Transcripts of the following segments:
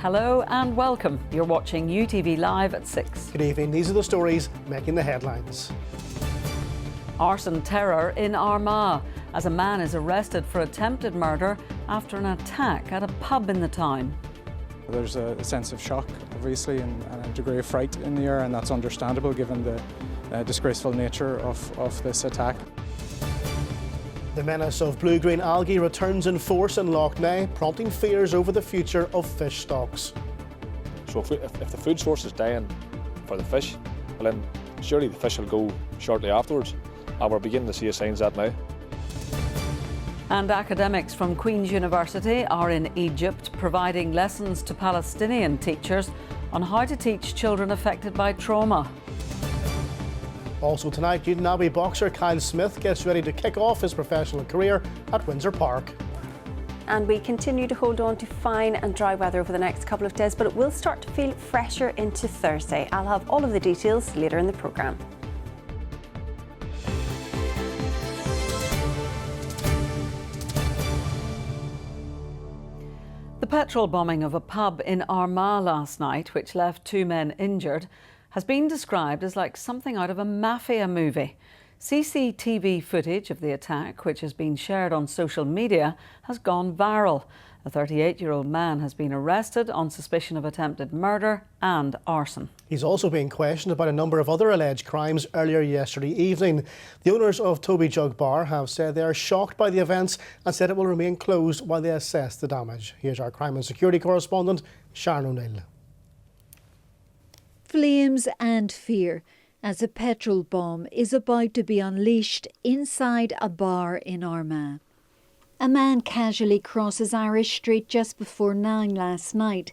Hello and welcome. You're watching UTV Live at 6. Good evening. These are the stories making the headlines. Arson terror in Armagh as a man is arrested for attempted murder after an attack at a pub in the town. There's a sense of shock, obviously, and a degree of fright in the air, and that's understandable given the disgraceful nature of this attack. The menace of blue-green algae returns in force in Lough Neagh, prompting fears over the future of fish stocks. So if the food source is dying for the fish, well then surely the fish will go shortly afterwards, and we're beginning to see signs of that now. And academics from Queen's University are in Egypt providing lessons to Palestinian teachers on how to teach children affected by trauma. Also tonight, Newton Abbey boxer Kyle Smith gets ready to kick off his professional career at Windsor Park. And we continue to hold on to fine and dry weather over the next couple of days, but it will start to feel fresher into Thursday. I'll have all of the details later in the programme. The Petrol bombing of a pub in Armagh last night, which left 2 men injured, has been described as like something out of a mafia movie. CCTV footage of the attack, which has been shared on social media, has gone viral. A 38-year-old man has been arrested on suspicion of attempted murder and arson. He's also being questioned about a number of other alleged crimes earlier yesterday evening. The owners of Toby Jug Bar have said they are shocked by the events and said it will remain closed while they assess the damage. Here's our crime and security correspondent, Sharon O'Neill. Flames and fear as a petrol bomb is about to be unleashed inside a bar in Armagh. A man casually crosses Irish Street just before 9 last night,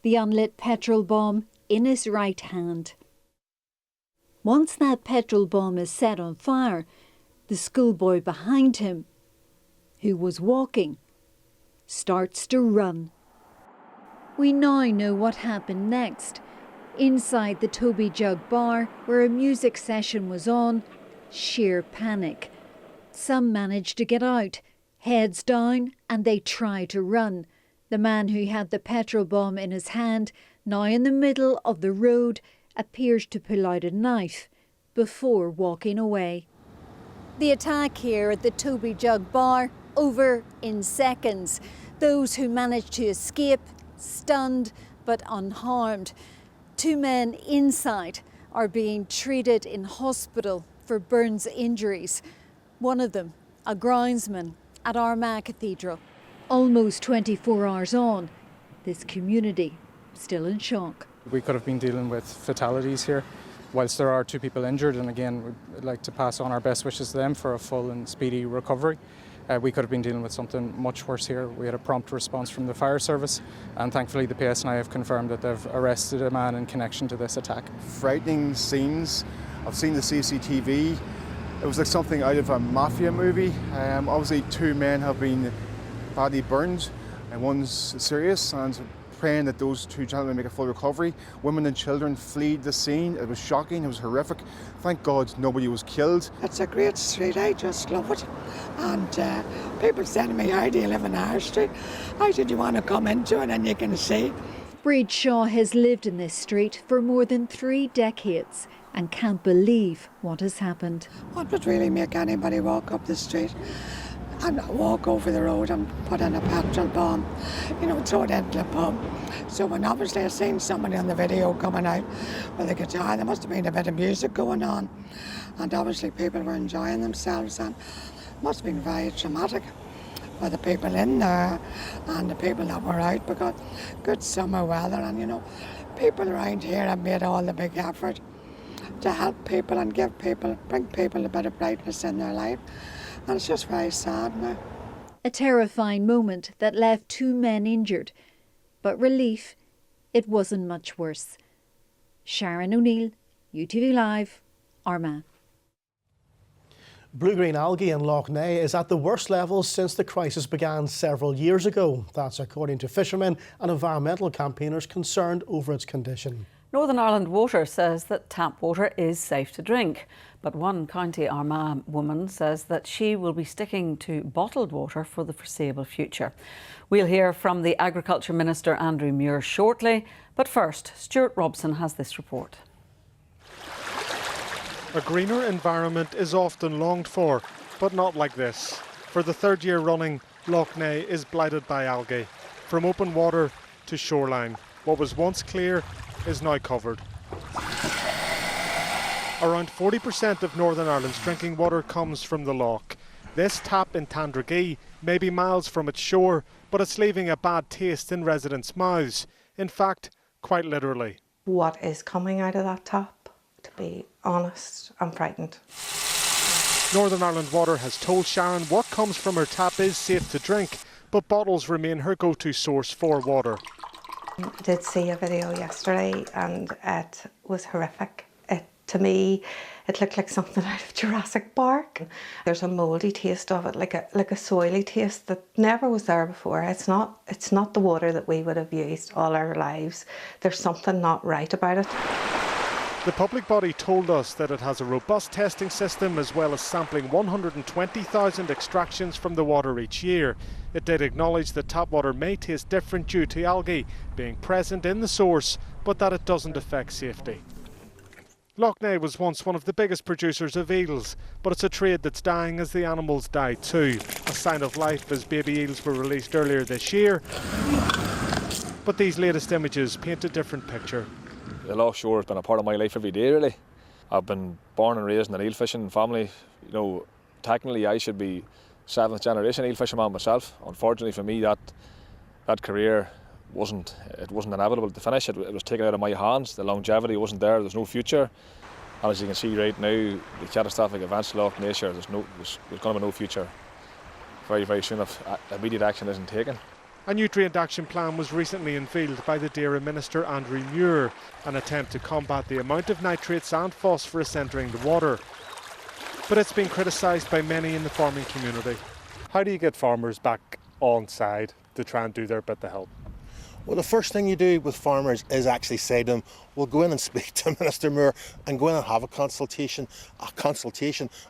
the unlit petrol bomb in his right hand. Once that petrol bomb is set on fire, the schoolboy behind him, who was walking, starts to run. We now know what happened next. Inside the Toby Jug Bar, where a music session was on, sheer panic. Some managed to get out, heads down, and they try to run. The man who had the petrol bomb in his hand, now in the middle of the road, appears to pull out a knife before walking away. The attack here at the Toby Jug Bar, over in seconds. Those who managed to escape, stunned but unharmed. 2 men inside are being treated in hospital for burns injuries. One of them, a groundsman at Armagh Cathedral. Almost 24 hours on, this community still in shock. We could have been dealing with fatalities here. Whilst there are 2 people injured, and again, we'd like to pass on our best wishes to them for a full and speedy recovery. We could have been dealing with something much worse here. We had a prompt response from the fire service, and thankfully the PSNI have confirmed that they've arrested a man in connection to this attack. Frightening scenes. I've seen the CCTV. It was like something out of a mafia movie. Obviously 2 men have been badly burned and one's serious, and praying that those 2 gentlemen make a full recovery. Women and children fled the scene. It was shocking, it was horrific. Thank God nobody was killed. It's a great street, I just love it. And people say to me, how do you live in Irish Street? I said, you want to come into it and you can see. Breed Shaw has lived in this street for more than 3 decades and can't believe what has happened. What would really make anybody walk up the street and walk over the road and put in a petrol bomb, you know, throw it into the pub? So when obviously I seen somebody on the video coming out with a guitar, there must have been a bit of music going on, and obviously people were enjoying themselves, and it must have been very traumatic for the people in there and the people that were out, because good summer weather, and you know, people around here have made all the big effort to help people and bring people a bit of brightness in their life. And it's just very sad now. A terrifying moment that left 2 men injured. But relief, it wasn't much worse. Sharon O'Neill, UTV Live, Armagh. Blue-green algae in Lough Neagh is at the worst levels since the crisis began several years ago. That's according to fishermen and environmental campaigners concerned over its condition. Northern Ireland Water says that tap water is safe to drink, but one County Armagh woman says that she will be sticking to bottled water for the foreseeable future. We'll hear from the Agriculture Minister Andrew Muir shortly, but first, Stuart Robson has this report. A greener environment is often longed for, but not like this. For the third year running, Lough Neagh is blighted by algae. From open water to shoreline, what was once clear is now covered. Around 40% of Northern Ireland's drinking water comes from the lough. This tap in Tandragee may be miles from its shore, but it's leaving a bad taste in residents' mouths. In fact, quite literally. What is coming out of that tap? To be honest, I'm frightened. Northern Ireland Water has told Sharon what comes from her tap is safe to drink, but bottles remain her go-to source for water. I did see a video yesterday and it was horrific. To me, it looked like something out of Jurassic Park. There's a mouldy taste of it, like a soily taste that never was there before. It's not the water that we would have used all our lives. There's something not right about it. The public body told us that it has a robust testing system as well as sampling 120,000 extractions from the water each year. It did acknowledge that tap water may taste different due to algae being present in the source, but that it doesn't affect safety. Lough Neagh was once one of the biggest producers of eels, but it's a trade that's dying as the animals die too. A sign of life as baby eels were released earlier this year. But these latest images paint a different picture. The Lough Shore has been a part of my life every day, really. I've been born and raised in an eel fishing family. You know, technically I should be 7th generation eel fisherman myself. Unfortunately for me, that career wasn't inevitable to finish. It was taken out of my hands. The longevity wasn't there. There's no future. And as you can see right now, the catastrophic events in Lough Neagh, there's going to be no future very, very soon if immediate action isn't taken. A nutrient action plan was recently unveiled by the Dairy Minister Andrew Muir, an attempt to combat the amount of nitrates and phosphorus entering the water. But it's been criticised by many in the farming community. How do you get farmers back on side to try and do their bit to help? Well, the first thing you do with farmers is actually say to them, well, go in and speak to Minister Muir and go in and have a consultation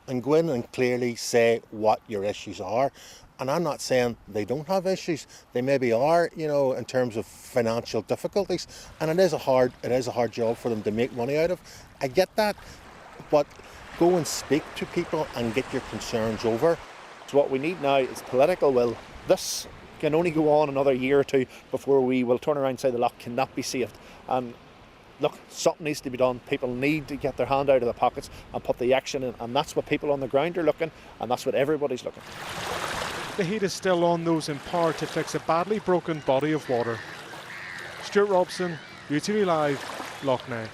and go in and clearly say what your issues are. And I'm not saying they don't have issues. They maybe are, you know, in terms of financial difficulties. And it is a hard job for them to make money out of. I get that, but go and speak to people and get your concerns over. So what we need now is political will. This can only go on another year or two before we will turn around and say the lough cannot be saved. And look, something needs to be done. People need to get their hand out of their pockets and put the action in. And that's what people on the ground are looking, and that's what everybody's looking. The heat is still on those in power to fix a badly broken body of water. Stuart Robson, UTV Live, Lough Neagh.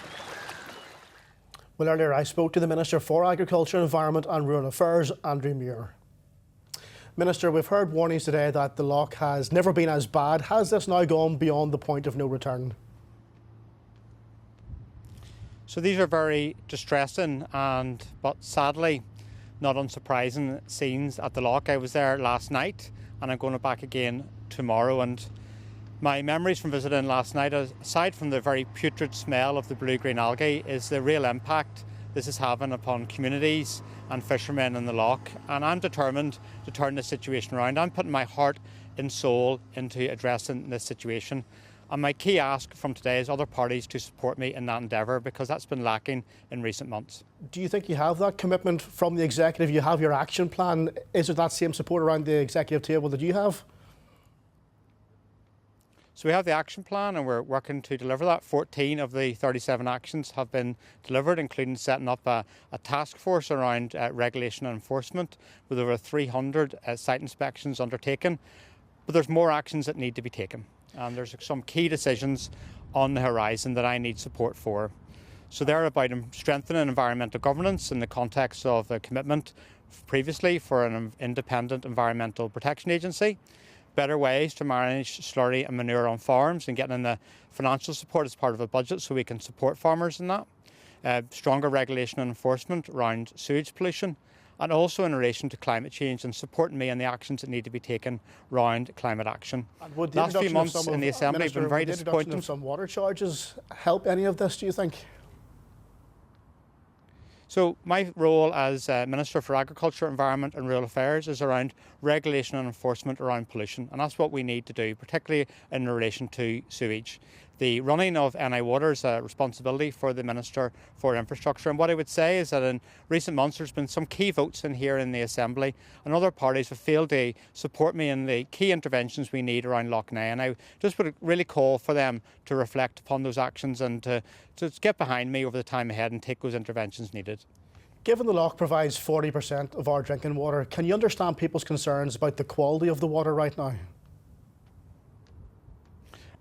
Well, earlier I spoke to the Minister for Agriculture, Environment and Rural Affairs, Andrew Muir. Minister, we've heard warnings today that the lough has never been as bad. Has this now gone beyond the point of no return? So these are very distressing but sadly not unsurprising scenes at the lough. I was there last night and I'm going back again tomorrow, and my memories from visiting last night, aside from the very putrid smell of the blue-green algae, is the real impact this is having upon communities and fishermen in the lough. And I'm determined to turn this situation around. I'm putting my heart and soul into addressing this situation. And my key ask from today is other parties to support me in that endeavour, because that's been lacking in recent months. Do you think you have that commitment from the executive? You have your action plan. Is it that same support around the executive table that you have? So we have the action plan and we're working to deliver that. 14 of the 37 actions have been delivered, including setting up a task force around regulation and enforcement with over 300 site inspections undertaken. But there's more actions that need to be taken. And there's some key decisions on the horizon that I need support for. So they're about strengthening environmental governance in the context of the commitment previously for an independent environmental protection agency, better ways to manage slurry and manure on farms and getting in the financial support as part of a budget so we can support farmers in that, stronger regulation and enforcement around sewage pollution, and also in relation to climate change and supporting me in the actions that need to be taken around climate action. Last few months in the Assembly have been very disappointing. Would some water charges help any of this, do you think? So my role as Minister for Agriculture, Environment and Rural Affairs is around regulation and enforcement around pollution, and that's what we need to do, particularly in relation to sewage. The running of NI Water is a responsibility for the Minister for Infrastructure, and what I would say is that in recent months there's been some key votes in here in the Assembly, and other parties have failed to support me in the key interventions we need around Lough Neagh, and I just would really call for them to reflect upon those actions and to get behind me over the time ahead and take those interventions needed. Given the lough provides 40% of our drinking water, can you understand people's concerns about the quality of the water right now?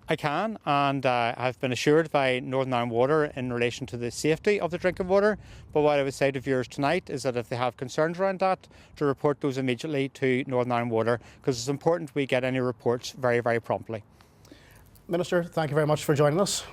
I can, and I've been assured by Northern Ireland Water in relation to the safety of the drinking water. But what I would say to viewers tonight is that if they have concerns around that, to report those immediately to Northern Ireland Water, because it's important we get any reports very, very promptly. Minister, thank you very much for joining us.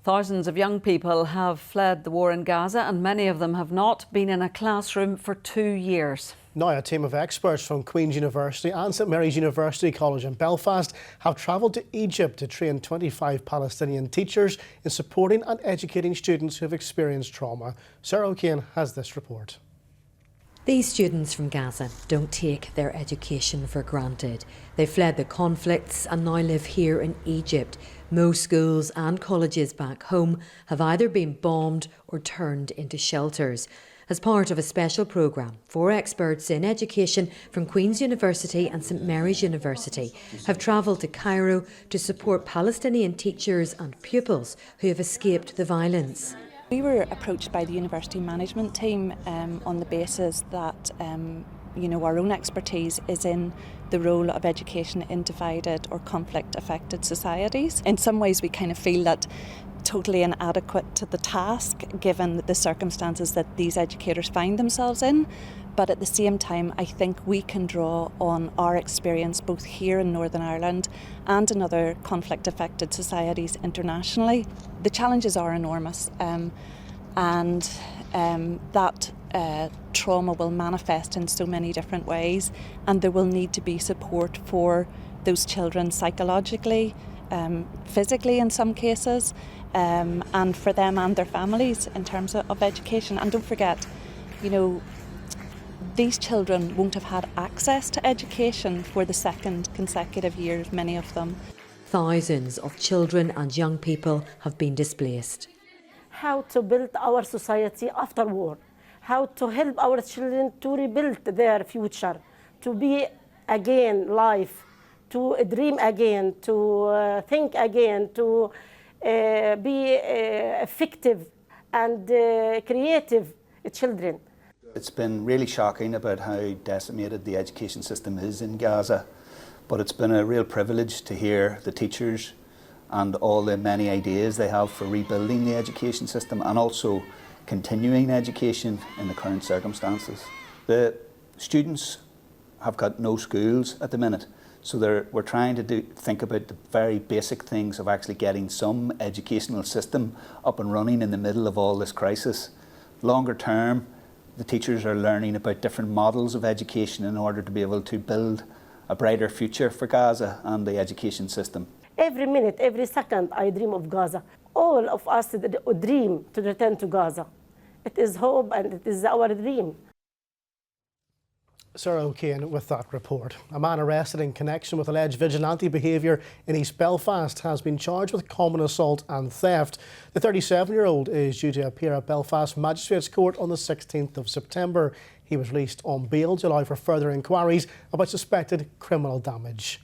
Thousands of young people have fled the war in Gaza, and many of them have not been in a classroom for 2 years. Now a team of experts from Queen's University and St Mary's University College in Belfast have travelled to Egypt to train 25 Palestinian teachers in supporting and educating students who have experienced trauma. Sarah O'Kane has this report. These students from Gaza don't take their education for granted. They fled the conflicts and now live here in Egypt. Most schools and colleges back home have either been bombed or turned into shelters. As part of a special programme, 4 experts in education from Queen's University and St Mary's University have travelled to Cairo to support Palestinian teachers and pupils who have escaped the violence. We were approached by the university management team on the basis that our own expertise is in the role of education in divided or conflict affected societies. In some ways we kind of feel that totally inadequate to the task given the circumstances that these educators find themselves in, but at the same time I think we can draw on our experience both here in Northern Ireland and in other conflict affected societies internationally. The challenges are enormous and that trauma will manifest in so many different ways, and there will need to be support for those children psychologically, physically in some cases, and for them and their families in terms of education. And don't forget, these children won't have had access to education for the second consecutive year, many of them. Thousands of children and young people have been displaced. How to build our society after war, how to help our children to rebuild their future, to be again life, to dream again, to think again, to be effective and creative children. It's been really shocking about how decimated the education system is in Gaza, but it's been a real privilege to hear the teachers and all the many ideas they have for rebuilding the education system and also continuing education in the current circumstances. The students have got no schools at the minute, so we're trying to think about the very basic things of actually getting some educational system up and running in the middle of all this crisis. Longer term, the teachers are learning about different models of education in order to be able to build a brighter future for Gaza and the education system. Every minute, every second, I dream of Gaza. All of us dream to return to Gaza. It is hope and it is our dream. Sarah O'Kane with that report. A man arrested in connection with alleged vigilante behaviour in East Belfast has been charged with common assault and theft. The 37-year-old is due to appear at Belfast Magistrates Court on the 16th of September. He was released on bail to allow for further inquiries about suspected criminal damage.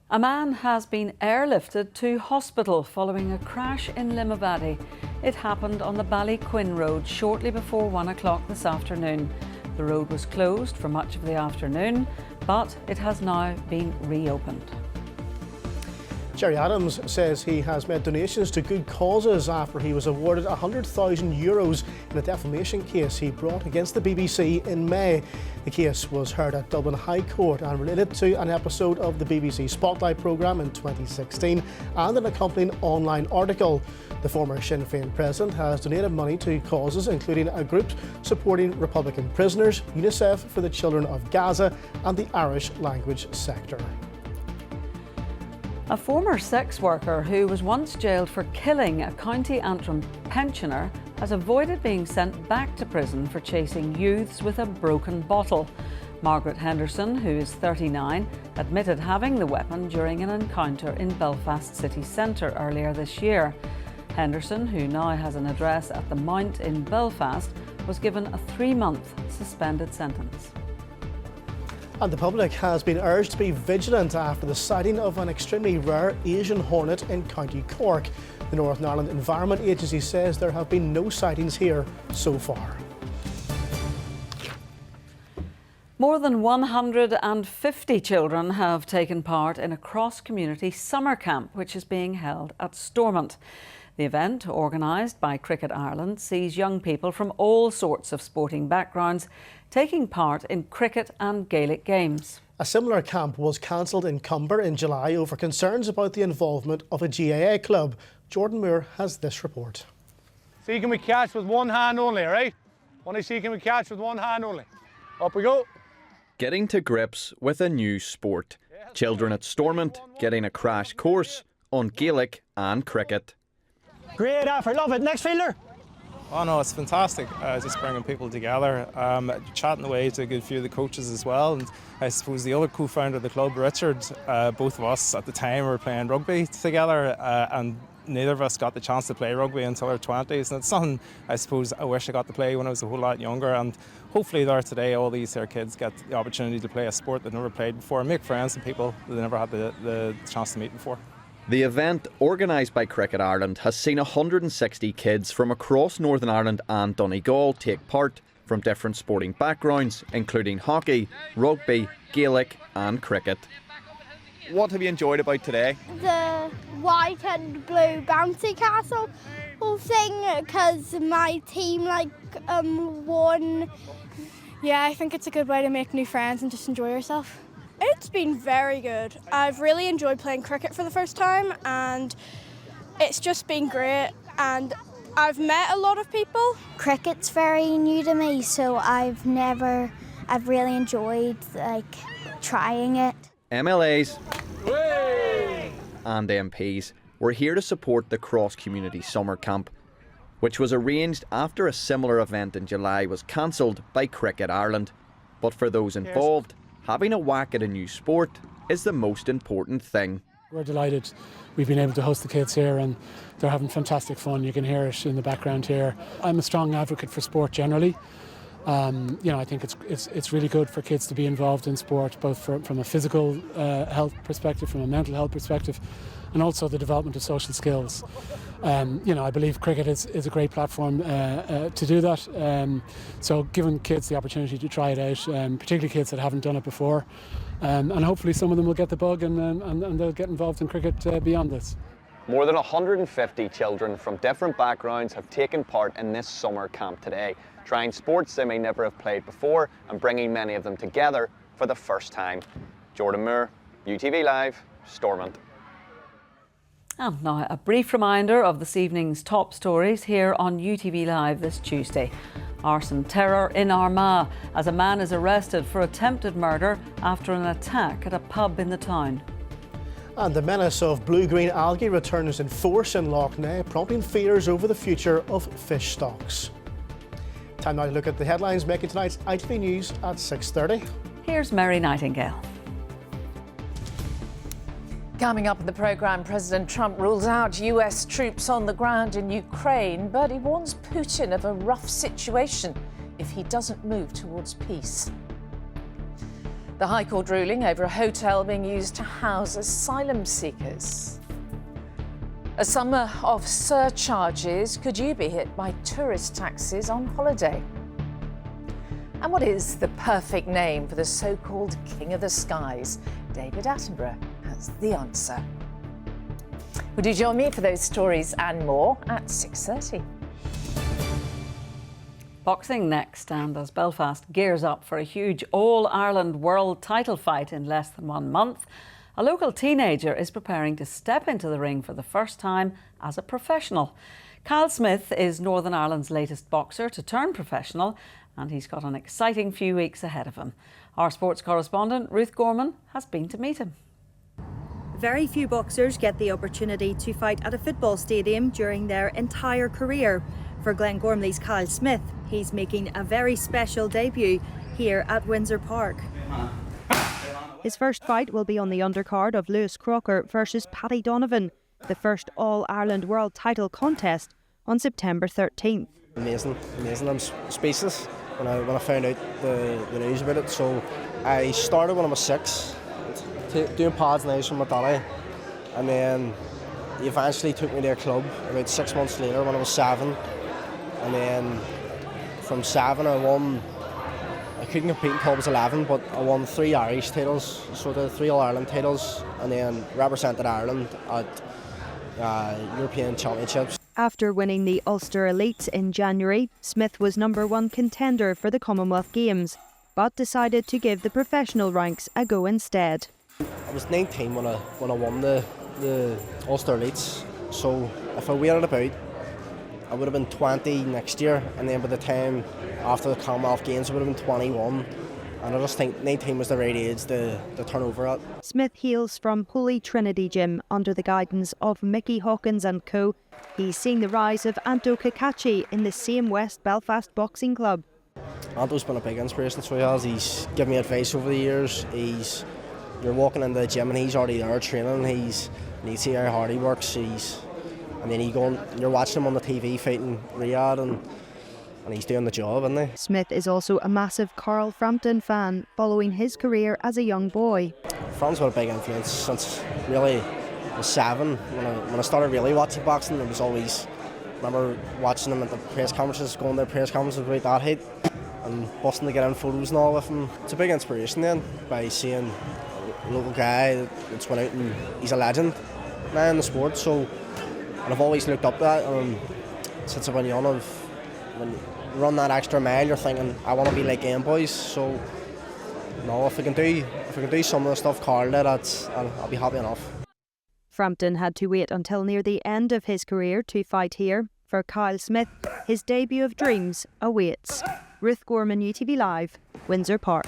A man has been airlifted to hospital following a crash in Limavady. It happened on the Ballyquin Road shortly before 1 o'clock this afternoon. The road was closed for much of the afternoon, but it has now been reopened. Gerry Adams says he has made donations to good causes after he was awarded €100,000 in a defamation case he brought against the BBC in May. The case was heard at Dublin High Court and related to an episode of the BBC Spotlight programme in 2016 and an accompanying online article. The former Sinn Féin president has donated money to causes including a group supporting Republican prisoners, UNICEF for the children of Gaza and the Irish language sector. A former sex worker who was once jailed for killing a County Antrim pensioner has avoided being sent back to prison for chasing youths with a broken bottle. Margaret Henderson, who is 39, admitted having the weapon during an encounter in Belfast city centre earlier this year. Henderson, who now has an address at the Mount in Belfast, was given a 3-month suspended sentence. And the public has been urged to be vigilant after the sighting of an extremely rare Asian hornet in County Cork. The Northern Ireland Environment Agency says there have been no sightings here so far. More than 150 children have taken part in a cross-community summer camp which is being held at Stormont. The event, organised by Cricket Ireland, sees young people from all sorts of sporting backgrounds taking part in cricket and Gaelic games. A similar camp was cancelled in Cumber in July over concerns about the involvement of a GAA club. Jordan Moore has this report. Seeking we catch with one hand only, all right? Only seeking we catch with one hand only. Up we go. Getting to grips with a new sport. Children at Stormont getting a crash course on Gaelic and cricket. Great effort, love it. Next fielder. Oh no, it's fantastic. Just bringing people together, chatting away to a good few of the coaches as well. And I suppose the other co-founder of the club, Richard, both of us at the time were playing rugby together, and neither of us got the chance to play rugby until our 20s. And it's something I suppose I wish I got to play when I was a whole lot younger. And hopefully there today, all these here kids get the opportunity to play a sport they've never played before and make friends with people they never had the chance to meet before. The event, organised by Cricket Ireland, has seen 160 kids from across Northern Ireland and Donegal take part from different sporting backgrounds, including hockey, rugby, Gaelic and cricket. What have you enjoyed about today? The white and blue bouncy castle whole thing, because my team won. Yeah, I think it's a good way to make new friends and just enjoy yourself. It's been very good. I've really enjoyed playing cricket for the first time, and it's just been great, and I've met a lot of people. Cricket's very new to me, so I've really enjoyed trying it. MLAs and MPs were here to support the cross-community summer camp, which was arranged after a similar event in July was cancelled by Cricket Ireland. But for those involved, having a whack at a new sport is the most important thing. We're delighted we've been able to host the kids here, and they're having fantastic fun. You can hear it in the background here. I'm a strong advocate for sport generally. I think it's really good for kids to be involved in sport, both from a physical health perspective, from a mental health perspective, and also the development of social skills. I believe cricket is a great platform to do that. So giving kids the opportunity to try it out, particularly kids that haven't done it before, and hopefully some of them will get the bug and they'll get involved in cricket beyond this. More than 150 children from different backgrounds have taken part in this summer camp today, trying sports they may never have played before and bringing many of them together for the first time. Jordan Moore, UTV Live, Stormont. And now a brief reminder of this evening's top stories here on UTV Live this Tuesday. Arson terror in Armagh as a man is arrested for attempted murder after an attack at a pub in the town. And the menace of blue-green algae returns in force in Lough Neagh, prompting fears over the future of fish stocks. Time now to look at the headlines making tonight's ITV News at 6:30. Here's Mary Nightingale. Coming up in the programme, President Trump rules out US troops on the ground in Ukraine, but he warns Putin of a rough situation if he doesn't move towards peace. The High Court ruling over a hotel being used to house asylum seekers. A summer of surcharges. Could you be hit by tourist taxes on holiday? And what is the perfect name for the so-called King of the Skies? David Attenborough has the answer. Would you join me for those stories and more at 6:30? Boxing next, and as Belfast gears up for a huge All-Ireland World title fight in less than 1 month, a local teenager is preparing to step into the ring for the first time as a professional. Kyle Smith is Northern Ireland's latest boxer to turn professional, and he's got an exciting few weeks ahead of him. Our sports correspondent Ruth Gorman has been to meet him. Very few boxers get the opportunity to fight at a football stadium during their entire career. For Glen Gormley's Kyle Smith, he's making a very special debut here at Windsor Park. His first fight will be on the undercard of Lewis Crocker versus Paddy Donovan, the first All-Ireland World title contest on September 13th. Amazing. I'm speechless when I found out the news about it. So I started when I was 6, doing pads and knives from my daddy, and then he eventually took me to a club about 6 months later when I was 7, and then from 7 I couldn't compete until I was 11, but I won 3 Irish titles, so the 3 All-Ireland titles, and then represented Ireland at European Championships. After winning the Ulster Elite in January, Smith was #1 contender for the Commonwealth Games, but decided to give the professional ranks a go instead. I was 19 when I won the Ulster Elites, so if I waited about, I would have been 20 next year, and then by the time after the Commonwealth Games I would have been 21, and I just think 19 was the right age to turn over at. Smith hails from Holy Trinity Gym under the guidance of Mickey Hawkins and co. He's seen the rise of Anto Kakachi in the same West Belfast Boxing Club. Anto's been a big inspiration, so he has. He's given me advice over the years. You're walking into the gym and he's already there training. You see how hard he works. And then you're watching him on the TV fighting Riyadh, and he's doing the job, isn't he? Smith is also a massive Carl Frampton fan, following his career as a young boy. Frampton's been a big influence since really I was 7. When I started really watching boxing, it was always, I remember watching him at the press conferences, going to press conferences about that height, and busting to get in photos and all with him. It's a big inspiration then, by seeing a local guy that's went out and he's a legend now in the sport. So, and I've always looked up to that. Since I've been young, when you run that extra mile, you're thinking, I want to be like them boys. So, no, if I can do some of the stuff Carl did, I'll be happy enough. Frampton had to wait until near the end of his career to fight here. For Kyle Smith, his debut of dreams awaits. Ruth Gorman, UTV Live, Windsor Park.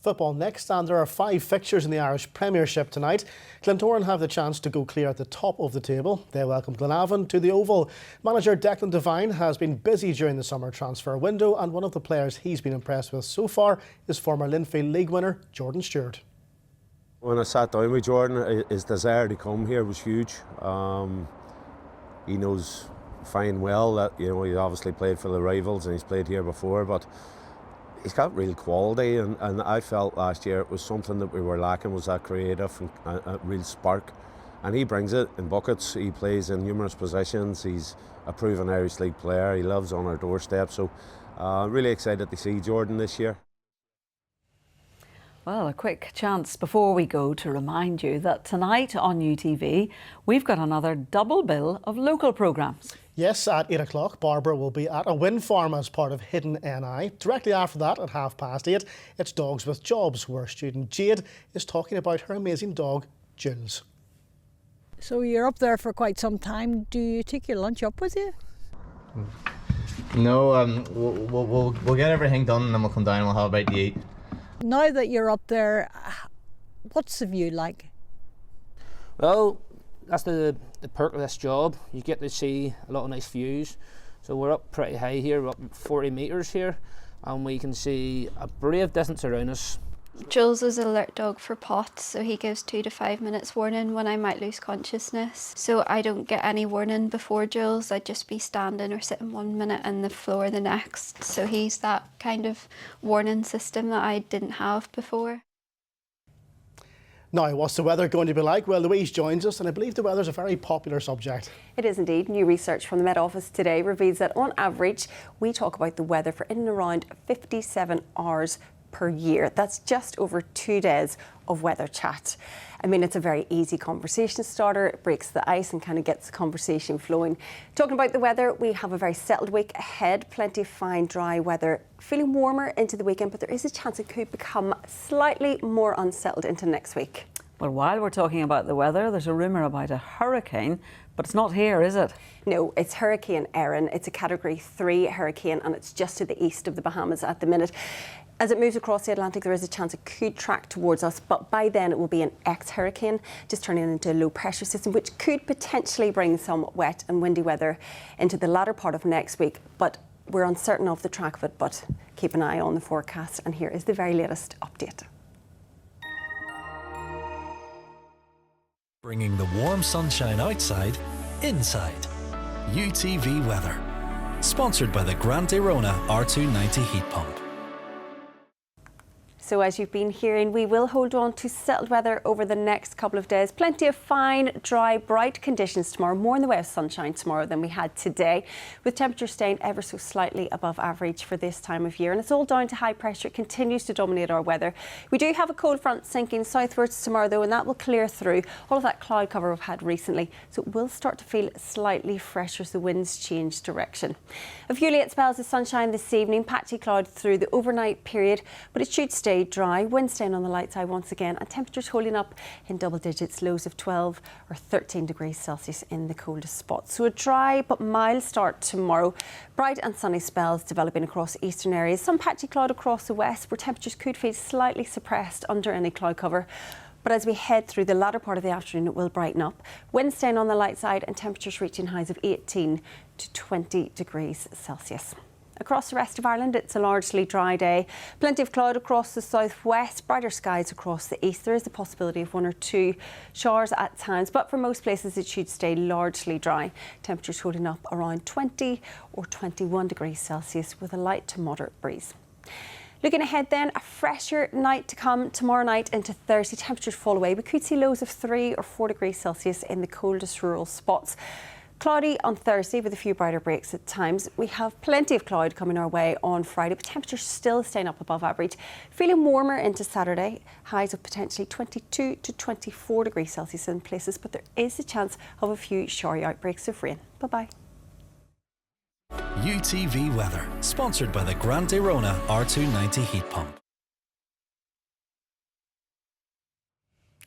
Football next, and there are 5 fixtures in the Irish Premiership tonight. Glentoran have the chance to go clear at the top of the table. They welcome Glenavon to the Oval. Manager Declan Devine has been busy during the summer transfer window, and one of the players he's been impressed with so far is former Linfield League winner Jordan Stewart. When I sat down with Jordan, his desire to come here was huge. He knows fine well that he obviously played for the rivals and he's played here before, but he's got real quality, and I felt last year it was something that we were lacking, was that creative and a real spark, and he brings it in buckets. He plays in numerous positions. He's a proven Irish League player. He lives on our doorstep, so really excited to see Jordan this year. Well, a quick chance before we go to remind you that tonight on UTV we've got another double bill of local programmes. Yes, at 8 o'clock, Barbara will be at a wind farm as part of Hidden NI. Directly after that, at 8:30, it's Dogs with Jobs, where student Jade is talking about her amazing dog, Jules. So you're up there for quite some time. Do you take your lunch up with you? No, we'll get everything done and then we'll come down and we'll have a bite to eat. Now that you're up there, what's the view like? Well, that's the perk of this job. You get to see a lot of nice views. So we're up pretty high here, we're up 40 metres here, and we can see a brave distance around us. Jules is an alert dog for POTS, so he gives 2 to 5 minutes warning when I might lose consciousness. So I don't get any warning before Jules. I'd just be standing or sitting 1 minute and the floor the next. So he's that kind of warning system that I didn't have before. Now, what's the weather going to be like? Well, Louise joins us, and I believe the weather's a very popular subject. It is indeed. New research from the Met Office today reveals that on average, we talk about the weather for in and around 57 hours per year. That's just over 2 days of weather chat. I mean, it's a very easy conversation starter. It breaks the ice and kind of gets the conversation flowing. Talking about the weather, we have a very settled week ahead. Plenty of fine, dry weather. Feeling warmer into the weekend, but there is a chance it could become slightly more unsettled into next week. Well, while we're talking about the weather, there's a rumour about a hurricane, but it's not here, is it? No, it's Hurricane Erin. It's a Category 3 hurricane and it's just to the east of the Bahamas at the minute. As it moves across the Atlantic, there is a chance it could track towards us, but by then it will be an ex-hurricane, just turning into a low-pressure system, which could potentially bring some wet and windy weather into the latter part of next week. But we're uncertain of the track of it, but keep an eye on the forecast. And here is the very latest update. Bringing the warm sunshine outside, inside. UTV weather. Sponsored by the Grande Rona R290 heat pump. So as you've been hearing, we will hold on to settled weather over the next couple of days. Plenty of fine, dry, bright conditions tomorrow. More in the way of sunshine tomorrow than we had today, with temperatures staying ever so slightly above average for this time of year. And it's all down to high pressure. It continues to dominate our weather. We do have a cold front sinking southwards tomorrow, though, and that will clear through all of that cloud cover we've had recently. So it will start to feel slightly fresher as the winds change direction. A few late spells of sunshine this evening, patchy cloud through the overnight period, but it should stay dry. Wind staying on the light side once again, and temperatures holding up in double digits, lows of 12 or 13 degrees Celsius in the coldest spots. So a dry but mild start tomorrow. Bright and sunny spells developing across eastern areas. Some patchy cloud across the west, where temperatures could feel slightly suppressed under any cloud cover. But as we head through the latter part of the afternoon, it will brighten up. Wind staying on the light side and temperatures reaching highs of 18 to 20 degrees Celsius. Across the rest of Ireland, it's a largely dry day. Plenty of cloud across the southwest, brighter skies across the east. There is the possibility of 1 or 2 showers at times, but for most places it should stay largely dry. Temperatures holding up around 20 or 21 degrees Celsius with a light to moderate breeze. Looking ahead then, a fresher night to come tomorrow night into Thursday. Temperatures fall away. We could see lows of 3 or 4 degrees Celsius in the coldest rural spots. Cloudy on Thursday with a few brighter breaks at times. We have plenty of cloud coming our way on Friday, but temperatures still staying up above average. Feeling warmer into Saturday, highs of potentially 22 to 24 degrees Celsius in places, but there is a chance of a few showery outbreaks of rain. Bye-bye. UTV weather, sponsored by the Grande Rona R290 heat pump.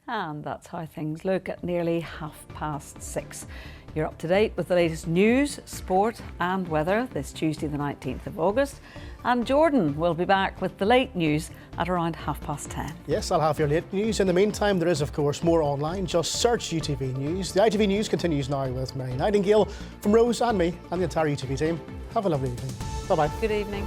And that's how things look at nearly 6:30. You're up to date with the latest news, sport and weather this Tuesday the 19th of August. And Jordan will be back with the late news at around 10:30. Yes, I'll have your late news. In the meantime, there is of course more online. Just search UTV News. The ITV News continues now with Mary Nightingale. From Rose and me and the entire UTV team, have a lovely evening. Bye-bye. Good evening.